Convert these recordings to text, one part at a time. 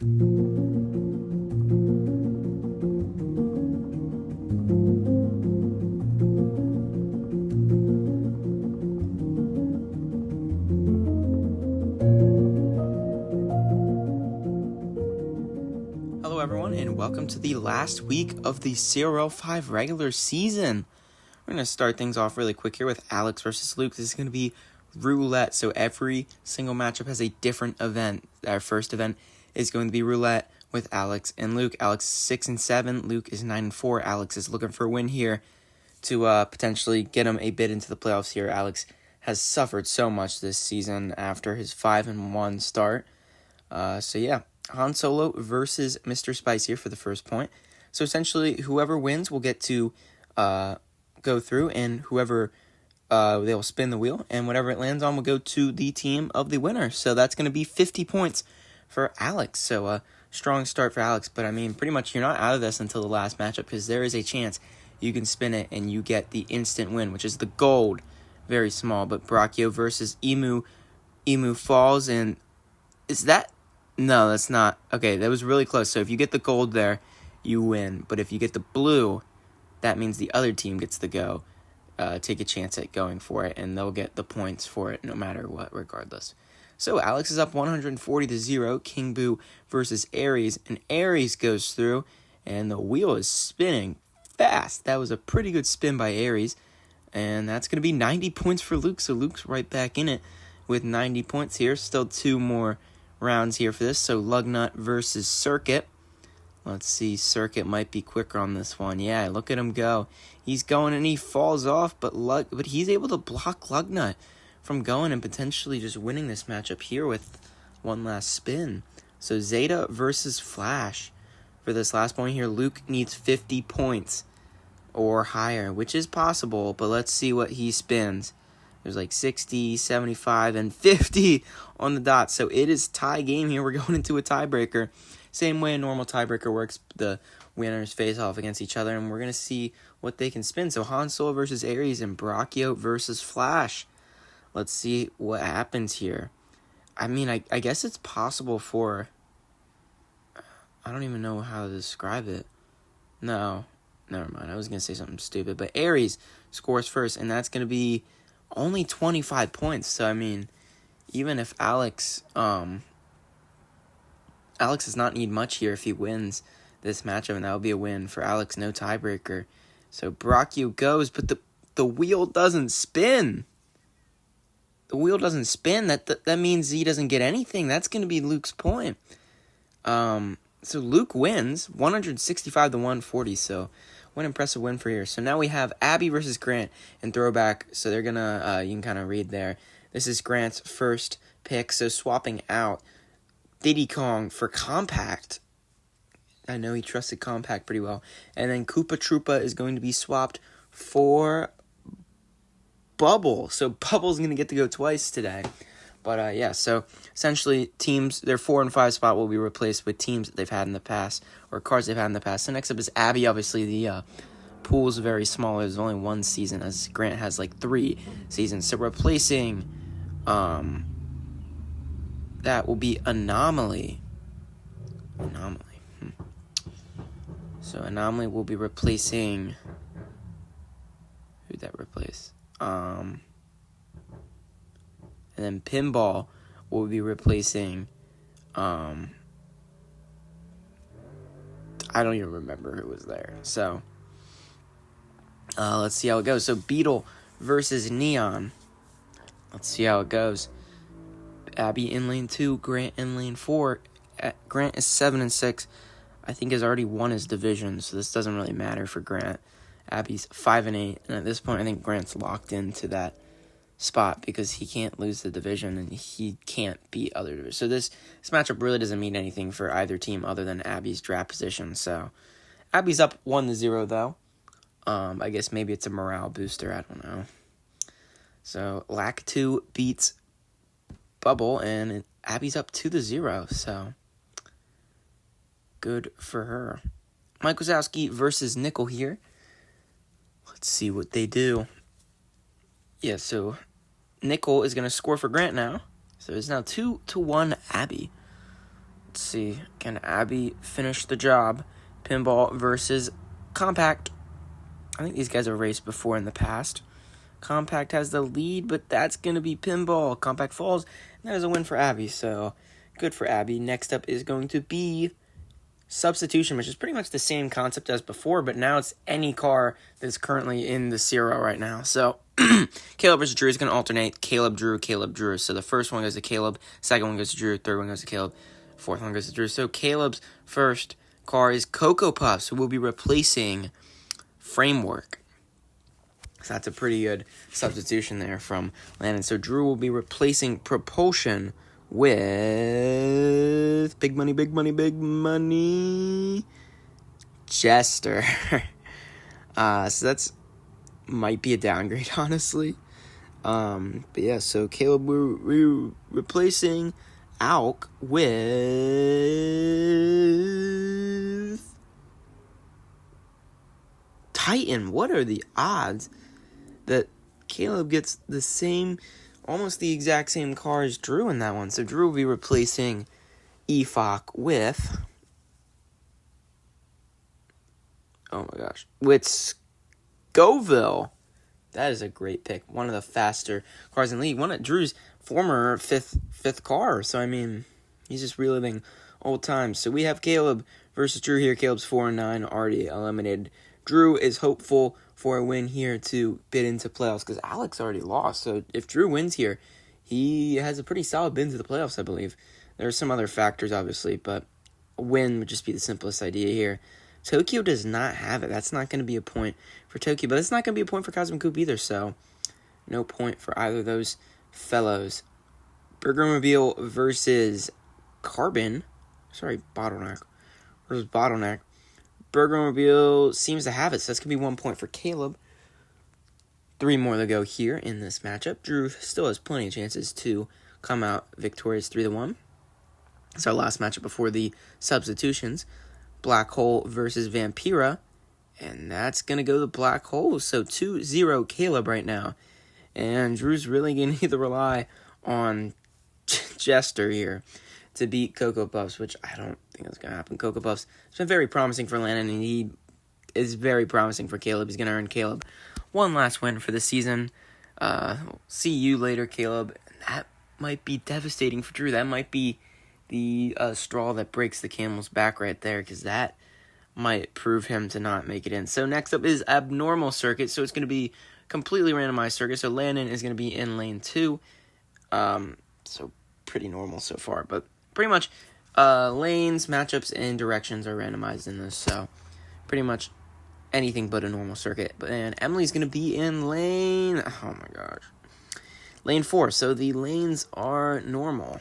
Hello everyone, and welcome to the last week of the CRL5 regular season. We're going to start things off really quick here with Alex versus Luke. This is going to be roulette, so every single matchup has a different event. Our first event is going to be roulette with Alex and Luke. Alex is 6-7, Luke is 9-4. Alex is looking for a win here to potentially get him a bid into the playoffs here. Alex has suffered so much this season after his 5-1 start. So yeah. Han Solo versus Mr. Spice here for the first point. So essentially, whoever wins will get to go through, and whoever they'll spin the wheel, and whatever it lands on will go to the team of the winner. So that's going to be 50 points for Alex. So a strong start for Alex. But I mean, pretty much you're not out of this until the last matchup, because there is a chance you can spin it and you get the instant win, which is the gold. Very small, but Brachio versus Emu. Emu falls, and is that... No, that's not. Okay, that was really close. So if you get the gold there, you win. But if you get the blue, that means the other team gets to go. Take a chance at going for it, and they'll get the points for it no matter what, regardless. So Alex is up 140-0. King Boo versus Aries, and Aries goes through, and the wheel is spinning fast. That was a pretty good spin by Aries, and that's going to be 90 points for Luke. So Luke's right back in it with 90 points here. Still two more rounds here for this. So Lugnut versus Circuit. Let's see, Circuit might be quicker on this one. Yeah, look at him go. He's going and he falls off, but he's able to block Lugnut from going and potentially just winning this matchup here with one last spin. So Zeta versus Flash. For this last point here, Luke needs 50 points or higher, which is possible, but let's see what he spins. There's like 60, 75, and 50 on the dot. So it is tie game here. We're going into a tiebreaker. Same way a normal tiebreaker works. The winners face off against each other, and we're going to see what they can spin. So Han Solo versus Aries and Brachio versus Flash. Let's see what happens here. I mean, I guess it's possible for... I don't even know how to describe it. No, never mind. I was going to say something stupid. But Aries scores first, and that's going to be only 25 points. So, I mean, even if Alex does not need much here if he wins this matchup, and that would be a win for Alex, no tiebreaker. So, Brachio goes, but the wheel doesn't spin. The wheel doesn't spin. That means he doesn't get anything. That's going to be Luke's point. So, Luke wins 165-140, so... What impressive win for here. So now we have Abby versus Grant in throwback. So they're going to, you can kind of read there. This is Grant's first pick. So swapping out Diddy Kong for Compact. I know he trusted Compact pretty well. And then Koopa Troopa is going to be swapped for Bubble. So Bubble's going to get to go twice today. But, yeah, so essentially teams, their 4 and 5 spot will be replaced with teams that they've had in the past, or cards they've had in the past. So next up is Abby. Obviously, the pool is very small. There's only one season, as Grant has, like, 3 seasons. So replacing, that will be Anomaly. So Anomaly will be replacing, who'd that replace? And then Pinball will be replacing, I don't even remember who was there. So, let's see how it goes. So, Beetle versus Neon. Let's see how it goes. Abby in lane 2, Grant in lane 4. Grant is 7-6. I think has already won his division, so this doesn't really matter for Grant. Abby's 5-8, and at this point, I think Grant's locked into that spot because he can't lose the division and he can't beat other divisions. So this matchup really doesn't mean anything for either team other than Abby's draft position. So Abby's up 1-0 though. I guess maybe it's a morale booster. I don't know. So Lack 2 beats Bubble and Abby's up 2-0. So good for her. Mike Wazowski versus Nickel here. Let's see what they do. Yeah, so Nickel is going to score for Grant now. So it's now 2-1 Abby. Let's see. Can Abby finish the job? Pinball versus Compact. I think these guys have raced before in the past. Compact has the lead, but that's going to be Pinball. Compact falls, and that is a win for Abby, so good for Abby. Next up is going to be Substitution, which is pretty much the same concept as before, but now it's any car that's currently in the CRL right now. So Caleb versus Drew is going to alternate. Caleb, Drew, Caleb, Drew. So the first one goes to Caleb, second one goes to Drew, third one goes to Caleb, fourth one goes to Drew. So Caleb's first car is Cocoa Puffs, who will be replacing Framework. So that's a pretty good substitution there from Landon. So Drew will be replacing Propulsion with big money, Jester. So that's might be a downgrade, honestly. But yeah, so Caleb, we're replacing Alk with Titan. What are the odds that Caleb gets the same, almost the exact same car as Drew in that one? So Drew will be replacing EFOC with, oh my gosh, with Scoville. That is a great pick. One of the faster cars in the league. One of Drew's former fifth car. So, I mean, he's just reliving old times. So, we have Caleb versus Drew here. Caleb's 4-9, already eliminated. Drew is hopeful for a win here to bid into playoffs because Alex already lost. So, if Drew wins here, he has a pretty solid bid to the playoffs, I believe. There are some other factors, obviously, but a win would just be the simplest idea here. Tokyo does not have it. That's not going to be a point for Tokyo, but it's not going to be a point for Cosmic Coupe either, so no point for either of those fellows. Burgermobile versus Bottleneck versus Bottleneck. Burgermobile seems to have it, so that's going to be 1 point for Caleb. 3 more to go here in this matchup. Drew still has plenty of chances to come out victorious 3-1. It's our last matchup before the substitutions. Black Hole versus Vampira, and that's going to go to Black Hole. So 2-0 Caleb right now. And Drew's really going to either rely on Jester here to beat Cocoa Puffs, which I don't think is going to happen. Cocoa Puffs has been very promising for Landon, and he is very promising for Caleb. He's going to earn Caleb one last win for the season. See you later, Caleb. That might be devastating for Drew. That might be the straw that breaks the camel's back right there, because that might prove him to not make it in. So next up is Abnormal Circuit. So it's going to be completely randomized circuit. So Landon is going to be in lane 2. So pretty normal so far, but pretty much lanes, matchups, and directions are randomized in this. So pretty much anything but a normal circuit. And Emily's going to be in lane, oh my gosh, lane 4. So the lanes are normal.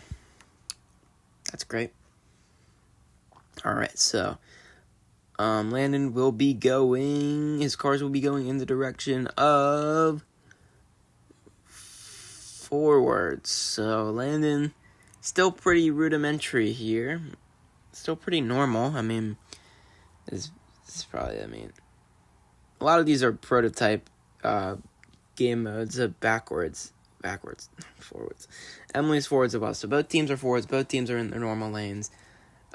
That's great. All right, so Landon will be going, his cars will be going in the direction of forwards. So Landon, still pretty rudimentary here. Still pretty normal. I mean, this is probably, a lot of these are prototype game modes of forwards. Emily's forwards as well. So both teams are forwards. Both teams are in their normal lanes.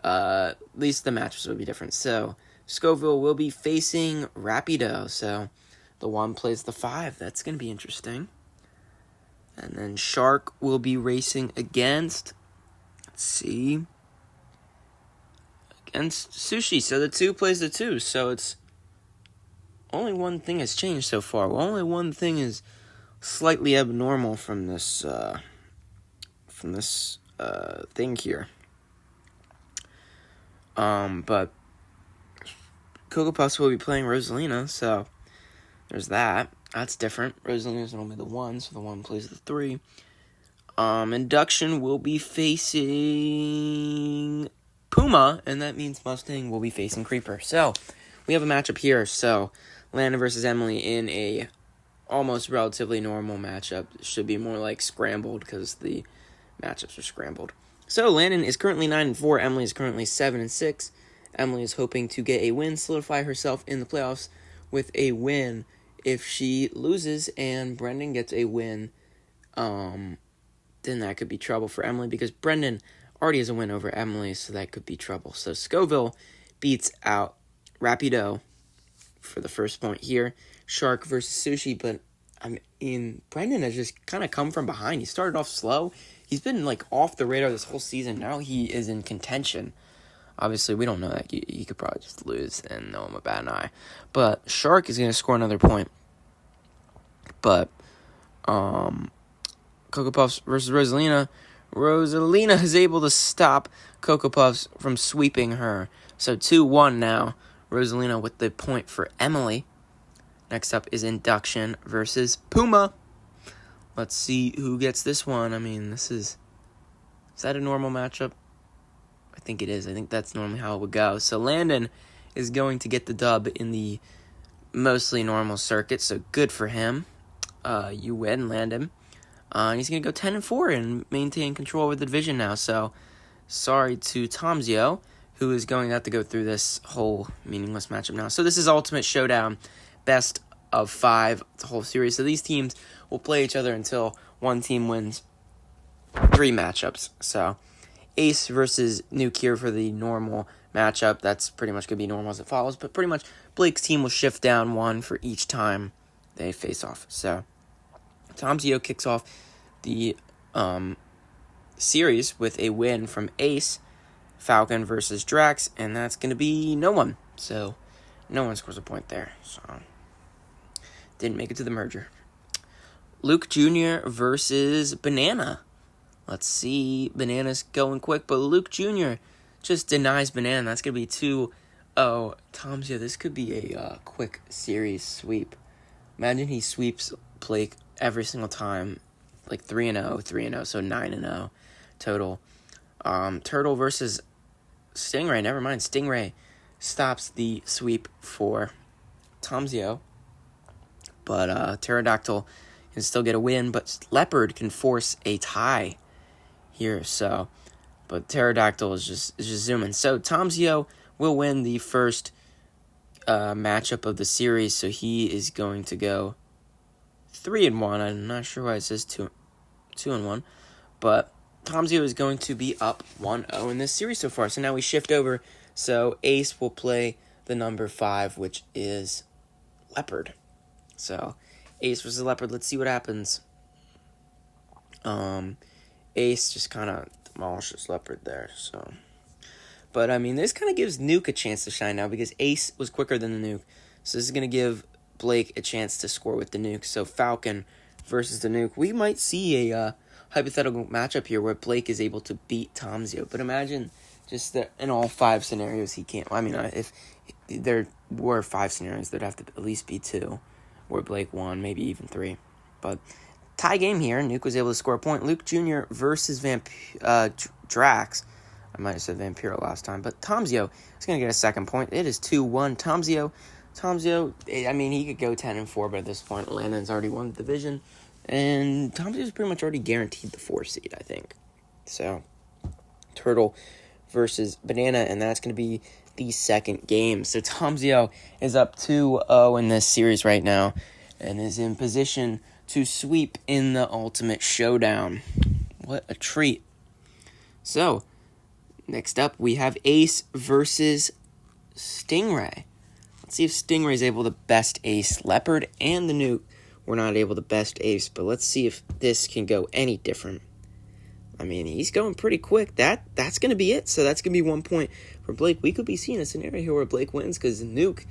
At least the matches will be different. So Scoville will be facing Rapido. So the 1 plays the 5. That's going to be interesting. And then Shark will be racing against, let's see, against Sushi. So the 2 plays the 2. So it's only one thing has changed so far. Well, only one thing is slightly abnormal from this thing here. But Cocoa Puffs will be playing Rosalina, so there's that. That's different. Rosalina's normally the 1, so the 1 plays the 3. Induction will be facing Puma, and that means Mustang will be facing Creeper. So we have a matchup here. So Landon versus Emily in a almost relatively normal matchup. It should be more like scrambled because the matchups are scrambled. So Landon is currently 9-4. Emily is currently 7-6. Emily is hoping to get a win, solidify herself in the playoffs with a win. If she loses and Brendan gets a win, then that could be trouble for Emily because Brendan already has a win over Emily, so that could be trouble. So Scoville beats out Rapido for the first point here. Shark versus Sushi, but Brendan has just kind of come from behind. He started off slow. He's been off the radar this whole season. Now he is in contention. Obviously, we don't know that. He could probably just lose and know him a bad eye. But Shark is going to score another point. But Cocoa Puffs versus Rosalina. Rosalina is able to stop Cocoa Puffs from sweeping her. So 2-1 now. Rosalina with the point for Emily. Next up is Induction versus Puma. Let's see who gets this one. Is that a normal matchup? I think it is. I think that's normally how it would go. So Landon is going to get the dub in the mostly normal circuit, so good for him. You win, Landon. And he's going to go 10-4 and maintain control over the division now. So sorry to Tomzio, who is going to have to go through this whole meaningless matchup now. So this is Ultimate Showdown, best of 5, the whole series. So these teams will play each other until one team wins 3 matchups. So Ace versus Nuke here for the normal matchup. That's pretty much going to be normal as it follows. But pretty much Blake's team will shift down 1 for each time they face off. So Tomzio kicks off the series with a win from Ace. Falcon versus Drax, and that's going to be no one. So no one scores a point there. So didn't make it to the merger. Luke Jr. versus Banana. Let's see. Banana's going quick, but Luke Jr. just denies Banana. That's going to be 2-0. Tomzio, this could be a quick series sweep. Imagine he sweeps Blake every single time. 3-0, 3-0, so 9-0 total. Turtle versus Stingray. Never mind. Stingray stops the sweep for Tomzio. But Pterodactyl can still get a win, but Leopard can force a tie here. So, but Pterodactyl is just zooming. So Tomzio will win the first matchup of the series. So he is going to go 3-1. I'm not sure why it says 2-1, but Tomzio is going to be up 1-0 in this series so far. So now we shift over. So Ace will play the number 5, which is Leopard. So Ace versus Leopard. Let's see what happens. Ace just kind of demolishes Leopard there. So, but this kind of gives Nuke a chance to shine now because Ace was quicker than the Nuke. So this is going to give Blake a chance to score with the Nuke. So Falcon versus the Nuke. We might see a hypothetical matchup here where Blake is able to beat Tomzio. But imagine just that in all 5 scenarios he can't. If there were 5 scenarios, there'd have to at least be 2 where Blake won, maybe even 3. But tie game here. Nuke was able to score a point. Luke Jr. versus Drax. I might have said Vampiro last time. But Tomzio is going to get a second point. It is 2-1. Tomzio, he could go 10-4, but at this point, Landon's already won the division. And Tomzio's pretty much already guaranteed the 4 seed, I think. So, Turtle versus Banana, and that's going to be the second game. So, Tomzio is up 2-0 in this series right now, and is in position to sweep in the Ultimate Showdown. What a treat. So, next up, we have Ace versus Stingray. Let's see if Stingray's able to best Ace. Leopard and the Nuke were not able to best Ace, but let's see if this can go any different. He's going pretty quick. That's going to be it. So that's going to be 1 point for Blake. We could be seeing a scenario here where Blake wins because Nuke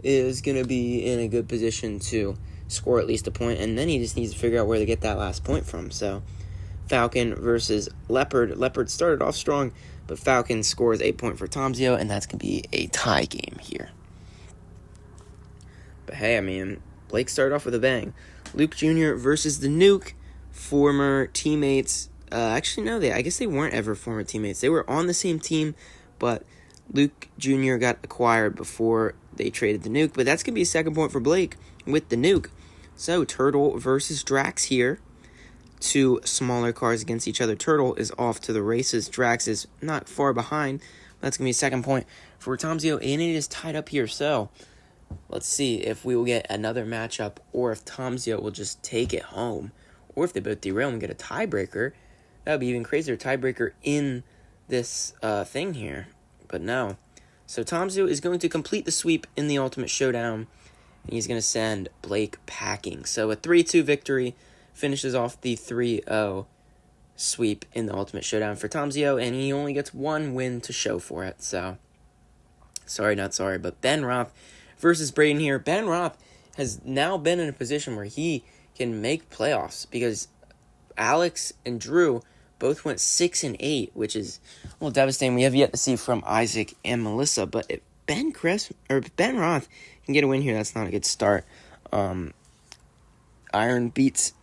is going to be in a good position to score at least a point, and then he just needs to figure out where to get that last point from. So Falcon versus Leopard. Leopard started off strong, but Falcon scores 8 point for Tomzio, and that's going to be a tie game here. But hey, Blake started off with a bang. Luke Jr. versus the Nuke, former teammates. I guess they weren't ever former teammates. They were on the same team, but Luke Jr. got acquired before they traded the Nuke. But that's going to be a second point for Blake with the Nuke. So, Turtle versus Drax here. 2 smaller cars against each other. Turtle is off to the races. Drax is not far behind. That's going to be a second point for Tomzio, and it is tied up here. So, let's see if we will get another matchup, or if Tomzio will just take it home, or if they both derail and get a tiebreaker. That would be even crazier. Tiebreaker in this thing here, but no. So Tomzio is going to complete the sweep in the Ultimate Showdown, and he's going to send Blake packing. So a 3-2 victory finishes off the 3-0 sweep in the Ultimate Showdown for Tomzio, and he only gets one win to show for it. So, sorry, not sorry, but Ben Roth versus Braden here. Ben Roth has now been in a position where he can make playoffs because Alex and Drew both went 6-8, which is a little devastating. We have yet to see from Isaac and Melissa, but if Ben Roth can get a win here, that's not a good start. Iron beats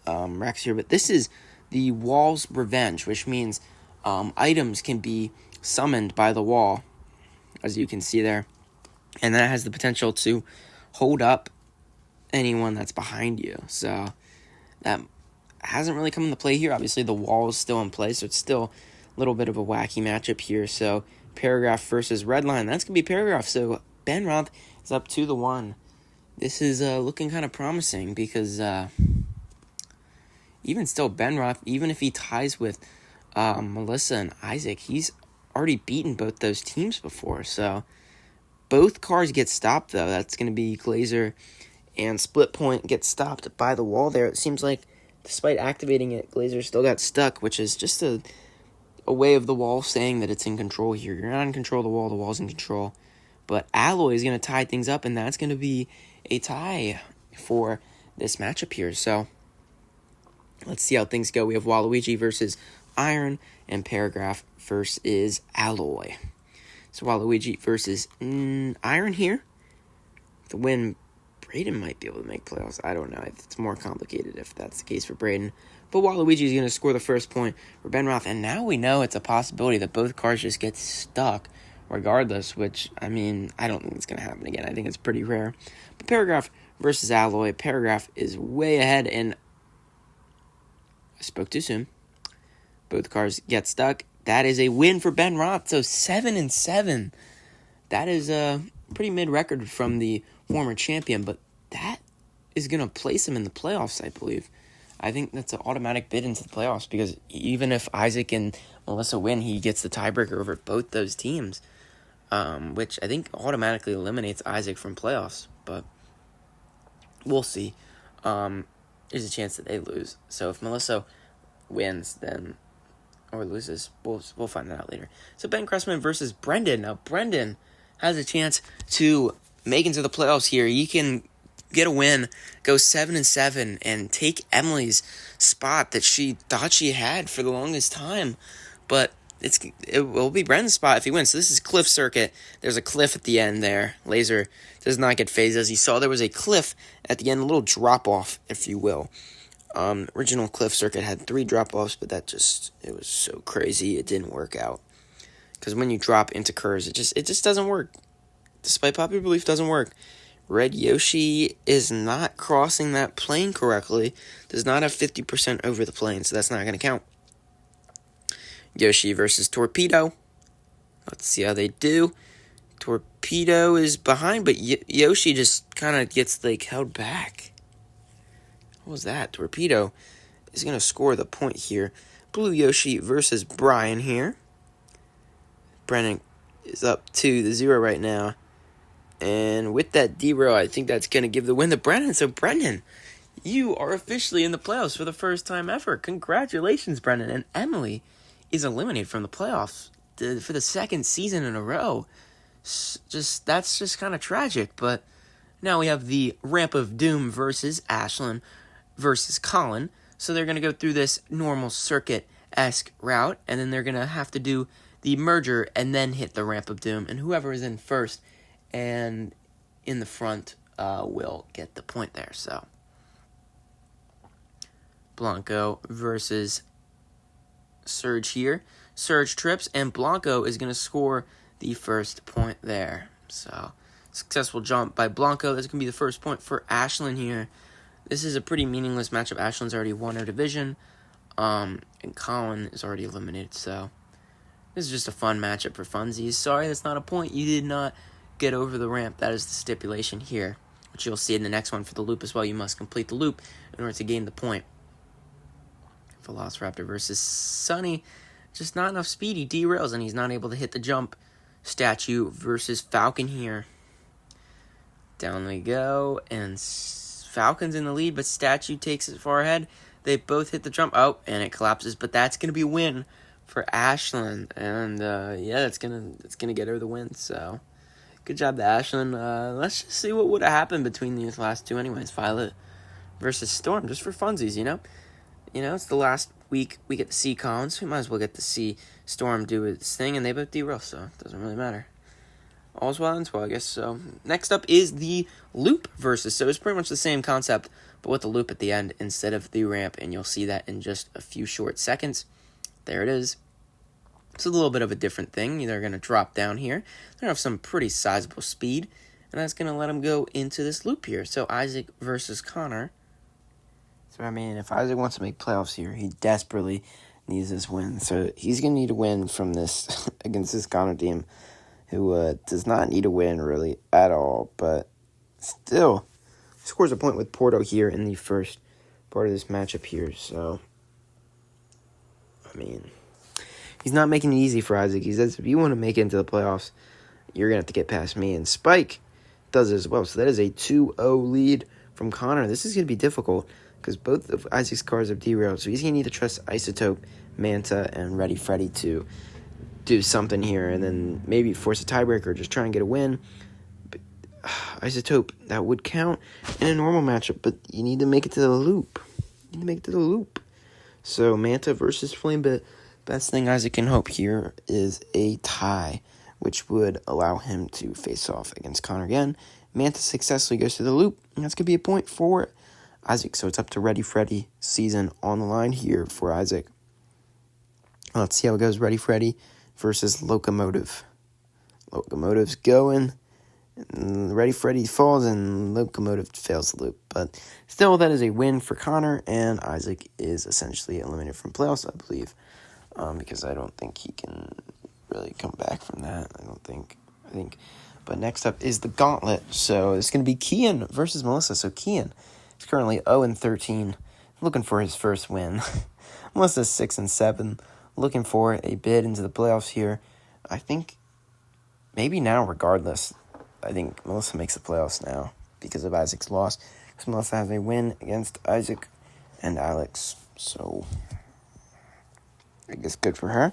Rex here, but this is the Wall's Revenge, which means items can be summoned by the wall, as you can see there, and that has the potential to hold up anyone that's behind you. So that hasn't really come into play here. Obviously, the wall is still in place, so it's still a little bit of a wacky matchup here. So Paragraph versus Redline. That's going to be Paragraph. So Ben Roth is up 2-1. This is looking kind of promising because even still, Ben Roth, even if he ties with Melissa and Isaac, he's already beaten both those teams before. So both cars get stopped, though. That's going to be Glazer and Split Point get stopped by the wall there. It seems like despite activating it, Glazer still got stuck, which is just a way of the wall saying that it's in control here. You're not in control of the wall, the wall's in control. But Alloy is going to tie things up, and that's going to be a tie for this matchup here. So let's see how things go. We have Waluigi versus Iron, and Paragraph versus Alloy. So Waluigi versus Iron here. The win, Braden might be able to make playoffs. I don't know. It's more complicated if that's the case for Braden. But Waluigi is going to score the first point for Ben Roth. And now we know it's a possibility that both cars just get stuck regardless, which, I mean, I don't think it's going to happen again. I think it's pretty rare. But Paragraph versus Alloy. Paragraph is way ahead, and I spoke too soon. Both cars get stuck. That is a win for Ben Roth. So 7-7. That is a pretty mid record from the former champion, but that is going to place him in the playoffs, I believe. I think that's an automatic bid into the playoffs because even if Isaac and Melissa win, he gets the tiebreaker over both those teams, which I think automatically eliminates Isaac from playoffs, but we'll see. There's a chance that they lose. So if Melissa wins, then or loses, we'll find that out later. So Ben Cressman versus Brendan. Now Brendan has a chance to make into the playoffs here. He can get a win, go 7-7, and take Emily's spot that she thought she had for the longest time. But it will be Brendan's spot if he wins. So this is Cliff Circuit. There's a cliff at the end there. Laser does not get phased. As you saw, there was a cliff at the end, a little drop-off, if you will. Original Cliff Circuit had 3 drop-offs, but it was so crazy, it didn't work out. Because when you drop into curves, it just doesn't work. Despite popular belief, doesn't work. Red Yoshi is not crossing that plane correctly. Does not have 50% over the plane, so that's not going to count. Yoshi versus Torpedo. Let's see how they do. Torpedo is behind, but Yoshi just kind of gets held back. What was that? Torpedo is going to score the point here. Blue Yoshi versus Brian here. Brennan is up 2-0 right now. And with that derail, I think that's going to give the win to Brennan. So, Brennan, you are officially in the playoffs for the first time ever. Congratulations, Brennan. And Emily is eliminated from the playoffs for the second season in a row. That's just kind of tragic. But now we have the Ramp of Doom versus Ashlyn versus Colin. So they're going to go through this normal circuit-esque route. And then they're going to have to do the merger and then hit the Ramp of Doom. And whoever is in first and in the front will get the point there. So Blanco versus Surge here. Surge trips, and Blanco is going to score the first point there. So successful jump by Blanco. That's going to be the first point for Ashlyn here. This is a pretty meaningless matchup. Ashlyn's already won her division, and Colin is already eliminated. So this is just a fun matchup for funsies. Sorry, that's not a point. You did not get over the ramp. That is the stipulation here, which you'll see in the next one for the loop as well. You must complete the loop in order to gain the point. Velociraptor versus Sunny. just not enough speed. He derails, and he's not able to hit the jump. Statue versus Falcon here. Down we go, and Falcon's in the lead, but Statue takes it far ahead. They both hit the jump. Oh, and it collapses, but that's going to be a win for Ashlyn. And, it's gonna get her the win, so good job to Ashlyn. Let's just see what would have happened between these last two anyways. Violet versus Storm, just for funsies, you know? It's the last week we get to see Collins. We might as well get to see Storm do its thing, and they both derail, so it doesn't really matter. All's well and well, I guess. So next up is the loop versus. So it's pretty much the same concept, but with the loop at the end instead of the ramp, and you'll see that in just a few short seconds. There it is. It's a little bit of a different thing. They're going to drop down here. They're going to have some pretty sizable speed, and that's going to let them go into this loop here. So Isaac versus Connor. So, I mean, if Isaac wants to make playoffs here, he desperately needs this win. So he's going to need a win from this against this Connor team, who does not need a win really at all, but still scores a point with Porto here in the first part of this matchup here. So, I mean, he's not making it easy for Isaac. He says, if you want to make it into the playoffs, you're going to have to get past me. And Spike does it as well. So that is a 2-0 lead from Connor. This is going to be difficult because both of Isaac's cars have derailed. So he's going to need to trust Isotope, Manta, and Ready Freddy to do something here and then maybe force a tiebreaker or just try and get a win. But, Isotope, that would count in a normal matchup, but you need to make it to the loop. So Manta versus Flamebit. Best thing Isaac can hope here is a tie, which would allow him to face off against Connor again. Manta successfully goes to the loop, and that's going to be a point for Isaac. So it's up to Ready Freddy season on the line here for Isaac. Let's see how it goes. Ready Freddy versus Locomotive. Locomotive's going. Ready Freddy falls, and Locomotive fails the loop. But still, that is a win for Connor, and Isaac is essentially eliminated from playoffs, I believe. Because I don't think he can really come back from that. I think. But next up is the Gauntlet. So it's going to be Kian versus Melissa. So Kian is currently 0-13, looking for his first win. Melissa's 6-7, looking for a bid into the playoffs here. I think maybe now, regardless, I think Melissa makes the playoffs now because of Isaac's loss. Because Melissa has a win against Isaac and Alex. So I guess good for her.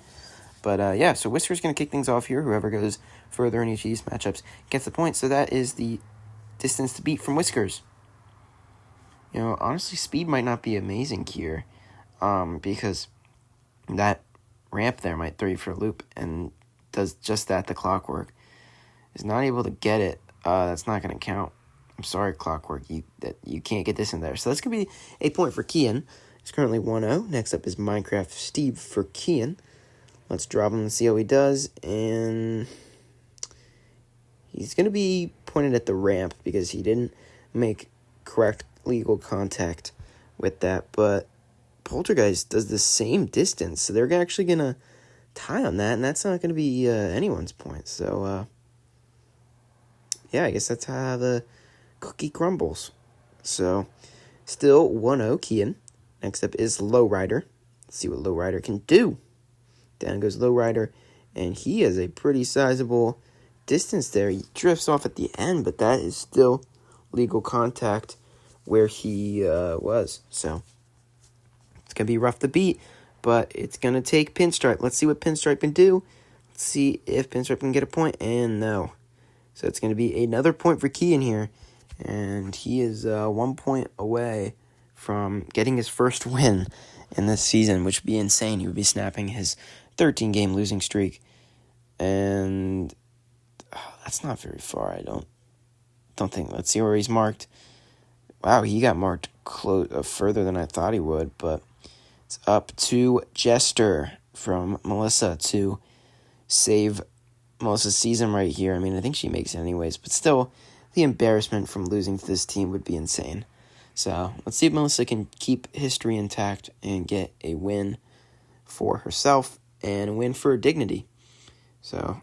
But, so Whisker's going to kick things off here. Whoever goes further in each of these matchups gets the point. So that is the distance to beat from Whiskers. Honestly, speed might not be amazing here because that ramp there might throw you for a loop and does just that. The Clockwork is not able to get it. That's not going to count. I'm sorry, Clockwork. You can't get this in there. So that's going to be a point for Kian. He's currently 1-0. Next up is Minecraft Steve for Kian. Let's drop him and see how he does. And he's going to be pointed at the ramp because he didn't make correct legal contact with that. But Poltergeist does the same distance. So they're actually going to tie on that. And that's not going to be anyone's point. So, I guess that's how the cookie crumbles. So, still 1-0 Kian. Next up is Lowrider. Let's see what Lowrider can do. Down goes Lowrider, and he has a pretty sizable distance there. He drifts off at the end, but that is still legal contact where he was. So it's going to be rough to beat, but it's going to take Pinstripe. Let's see what Pinstripe can do. Let's see if Pinstripe can get a point, and no. So it's going to be another point for Kian here, and he is 1 point away from getting his first win in this season, which would be insane. He would be snapping his 13-game losing streak, and that's not very far. I don't think. Let's see where he's marked. Wow, he got marked further than I thought he would, but it's up to Jester from Melissa to save Melissa's season right here. I mean, I think she makes it anyways, but still, the embarrassment from losing to this team would be insane. So let's see if Melissa can keep history intact and get a win for herself and a win for dignity. So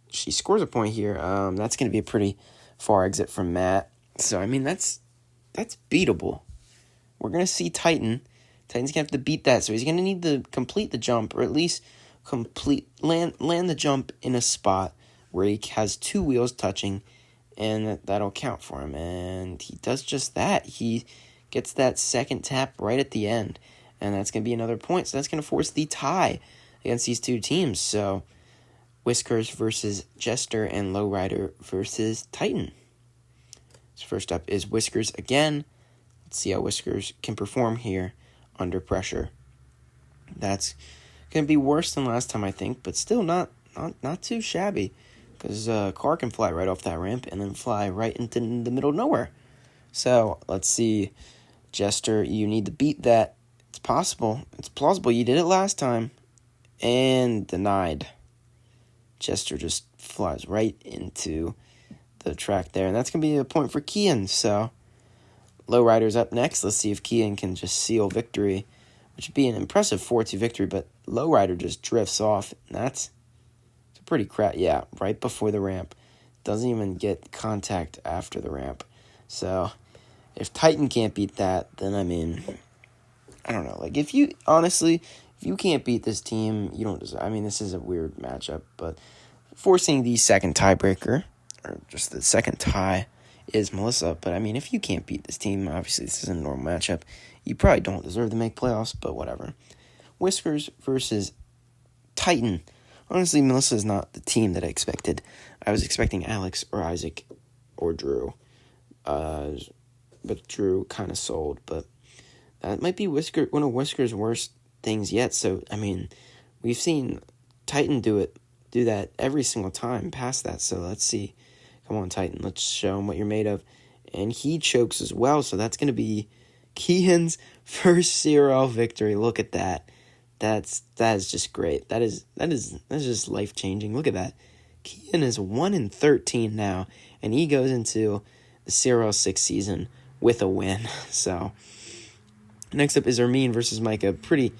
she scores a point here. That's going to be a pretty far exit from Matt. So, I mean, that's beatable. We're going to see Titan Titan's going to have to beat that, so he's going to need to complete the jump, or at least land the jump in a spot where he has 2 wheels touching, and that'll count for him. And he does just that. He gets that second tap right at the end, and that's going to be another point. So that's going to force the tie against these two teams. So Whiskers versus Jester, and Lowrider versus Titan. So first up is Whiskers again. Let's see how Whiskers can perform here under pressure. That's going to be worse than last time, I think, but still not too shabby, because a car can fly right off that ramp and then fly right into the middle of nowhere. So let's see, Jester, you need to beat that. It's possible. It's plausible. You did it last time, and denied. Jester just flies right into the track there, and that's going to be a point for Kian. So Lowrider's up next. Let's see if Kian can just seal victory, which would be an impressive 4-2 victory, but Lowrider just drifts off, and it's a pretty right before the ramp. Doesn't even get contact after the ramp. So if Titan can't beat that, then I don't know. Like, if you can't beat this team, you don't deserve. This is a weird matchup, but forcing the second tiebreaker, or just the second tie, is Melissa. But if you can't beat this team, obviously this isn't a normal matchup. You probably don't deserve to make playoffs, but whatever. Whiskers versus Titan. Honestly, Melissa is not the team that I expected. I was expecting Alex or Isaac or Drew. But Drew kind of sold. But that might be one of Whiskers' worst things yet. So, we've seen Titan do that every single time past that. So let's see. Come on, Titan. Let's show him what you're made of. And he chokes as well. So that's going to be Kian's first CRL victory. Look at that. That is just great. That is just life-changing. Look at that. Kian is 1-13 now, and he goes into the CRL 6 season with a win. So next up is Ermine versus Micah. Pretty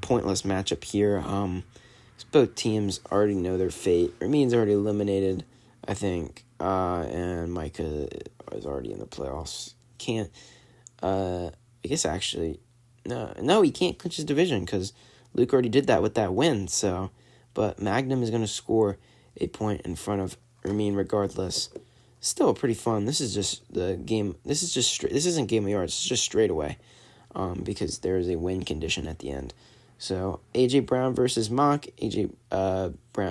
pointless matchup here. Both teams already know their fate. Ermine's already eliminated, I think, and Micah is already in the playoffs. I guess actually, no, he can't clinch his division because Luke already did that with that win. So, but Magnum is going to score a point in front of Ermine regardless. Still pretty fun. This is just the game. This isn't Game of Yards. It's just straight away, because there is a win condition at the end. So AJ Brown versus Mock.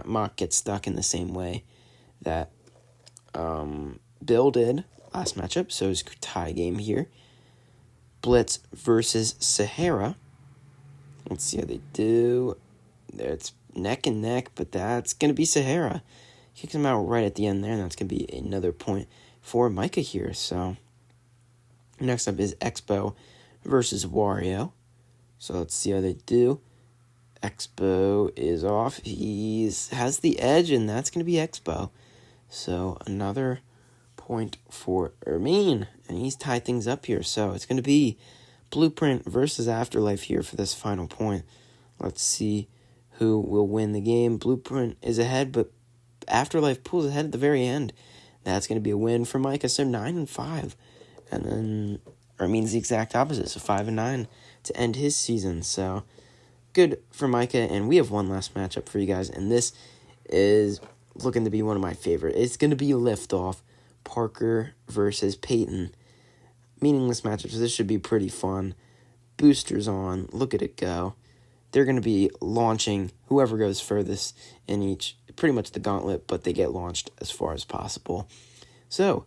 Mock gets stuck in the same way that Bill did last matchup. So it's a tie game here. Blitz versus Sahara. Let's see how they do. It's neck and neck, but that's going to be Sahara. Kicks him out right at the end there, and that's going to be another point for Micah here. So next up is Expo versus Wario. So let's see how they do. Expo is off. He has the edge, and that's going to be Expo. So another point for Ermine, and he's tied things up here. So it's going to be Blueprint versus Afterlife here for this final point. Let's see who will win the game. Blueprint is ahead, but Afterlife pulls ahead at the very end. That's going to be a win for Micah. So 9-5, and then Ermine's the exact opposite. So 5-9 to end his season. So good for Micah, and we have one last matchup for you guys, and this is looking to be one of my favorite. It's going to be Liftoff, Parker versus Peyton. Meaningless matchup, so this should be pretty fun. Boosters on, look at it go. They're going to be launching whoever goes furthest in each, pretty much the gauntlet, but they get launched as far as possible. So,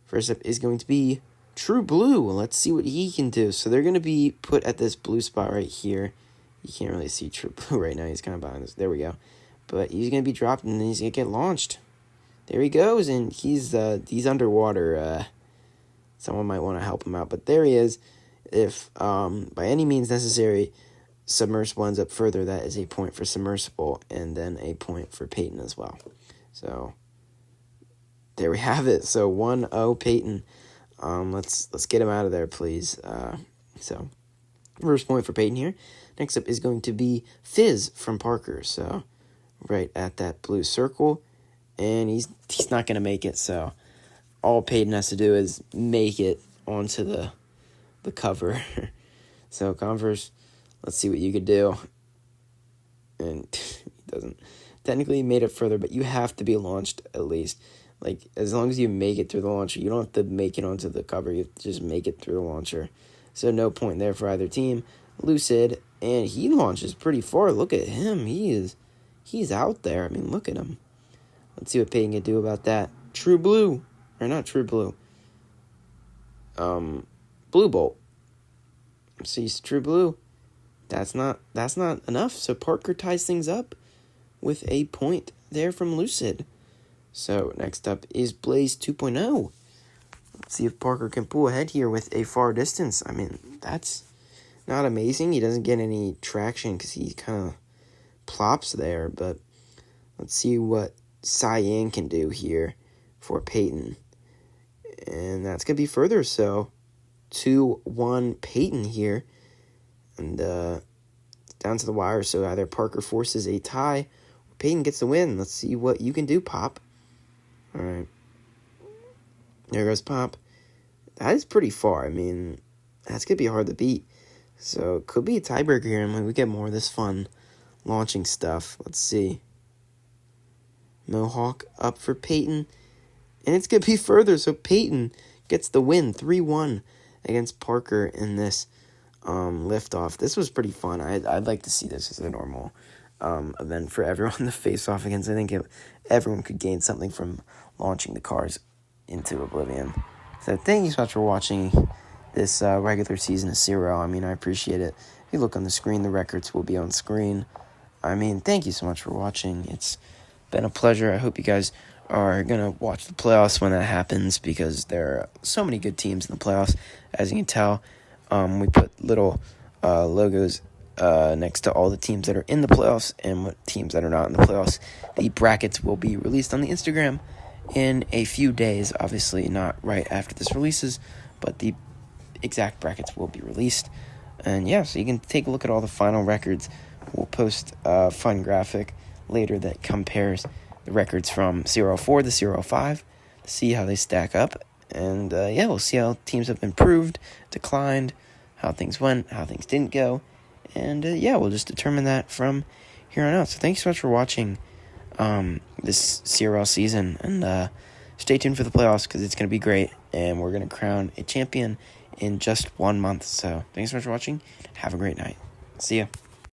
first up is going to be True Blue. Let's see what he can do. So they're going to be put at this blue spot right here. You can't really see True Blue right now. He's kind of behind us. There we go. But he's going to be dropped, and then he's going to get launched. There he goes, and he's underwater. Someone might want to help him out, but there he is. If by any means necessary, Submersible ends up further, that is a point for Submersible, and then a point for Peyton as well. So there we have it. So 1-0 Peyton. Let's get him out of there, please. So first point for Peyton here. Next up is going to be Fizz from Parker. So right at that blue circle, and he's not going to make it. So all Peyton has to do is make it onto the cover. So Converse, let's see what you could do. And he doesn't. Technically, he made it further, but you have to be launched at least. Like, as long as you make it through the launcher, you don't have to make it onto the cover. You have to just make it through the launcher. So no point there for either team. Lucid, and he launches pretty far. Look at him. He's out there. I mean, look at him. Let's see what Peyton can do about that. True Blue. Or not True Blue. Blue Bolt. Sees True Blue. That's not enough. So Parker ties things up with a point there from Lucid. So next up is Blaze 2.0. Let's see if Parker can pull ahead here with a far distance. I mean, that's not amazing. He doesn't get any traction because he kind of plops there. But let's see what Cyan can do here for Peyton. And that's going to be further. So 2-1 Peyton here. And down to the wire. So either Parker forces a tie or Peyton gets the win. Let's see what you can do, Pop. All right. There goes Pop. That is pretty far. I mean, that's going to be hard to beat. So it could be a tiebreaker here, and we get more of this fun launching stuff. Let's see. Mohawk up for Peyton. And it's going to be further, so Peyton gets the win, 3-1 against Parker in this liftoff. This was pretty fun. I'd like to see this as a normal event for everyone to face off against. I think everyone could gain something from launching the cars into oblivion. So thank you so much for watching this regular season of CRL. I mean, I appreciate it. If you look on the screen, the records will be on screen. I mean, thank you so much for watching. It's been a pleasure. I hope you guys are going to watch the playoffs when that happens, because there are so many good teams in the playoffs. As you can tell, we put little logos next to all the teams that are in the playoffs and what teams that are not in the playoffs. The brackets will be released on the Instagram in a few days. Obviously not right after this releases, but the exact brackets will be released. And yeah, so you can take a look at all the final records. We'll post a fun graphic later that compares the records from CRL4 to CRL5 to see how they stack up. And yeah, we'll see how teams have improved, declined, how things went, how things didn't go. And yeah, we'll just determine that from here on out. So thanks so much for watching this CRL season. And stay tuned for the playoffs, because it's going to be great. And we're going to crown a champion in just 1 month. So thanks so much for watching. Have a great night. See ya.